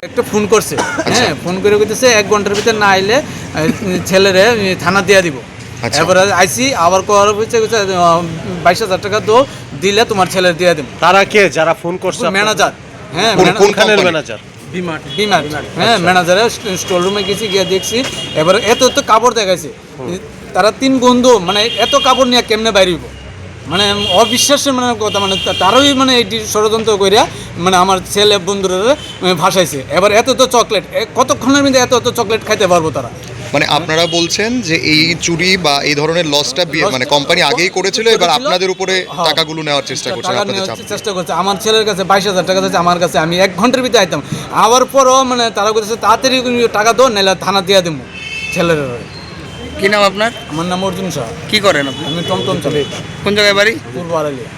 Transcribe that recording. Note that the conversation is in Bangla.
একটা ফোন করছে, হ্যাঁ, ফোন করে বলতেছে 1 ঘন্টার ভিতরে না আইলে ছেলেরে থানা দিয়ে দিব। এবারে আইসি আবার করার হচ্ছে 22,000 টাকা তো দিলে তোমার ছেলে দিয়ে দেব। তারা কে যারা ফোন করছে? ম্যানেজার, হ্যাঁ, কোনখানের ম্যানেজার? বিমার, হ্যাঁ, ম্যানেজারের স্টোর রুমে গেছি, গিয়ে দেখছি এবার এত কাপড় দেখাইছে। তারা 3 বন্ধু মানে এত কাপড় নিয়ে কেমনে বাইরিব, মানে অবিশ্বাসের মানে কথা, মানে তারাই মানে এটি ষড়যন্ত্র করিয়া মানে আমার ছেলে বন্ধুরা ভাসাইছে। এবার এত চকলেট, কতক্ষণের মধ্যে এত চকলেট খাইতে পারবো তারা? মানে আপনারা বলছেন যে এই চুরি বা এই ধরনের লসটা মানে কোম্পানি আগেই করেছিল, এবার আপনাদের উপরে টাকাগুলো নেওয়ার চেষ্টা করছে, চেষ্টা করছে। আমার ছেলের কাছে 22,000 টাকা আছে, আমার কাছে আমি 1 ঘন্টার ভিতরে আইতাম। আবার পরও মানে তারা বলতেছে তাড়াতাড়ি টাকা দাও, নাহলে থানা দিয়ে দেবো ছেলের। কি নাম আপনার? আমার নাম অর্জুন শাহ। কি করেন আপনি? আমি টমটম চালাই। কোন জায়গায় বাড়ি? পূর্ব আড়ালিয়া।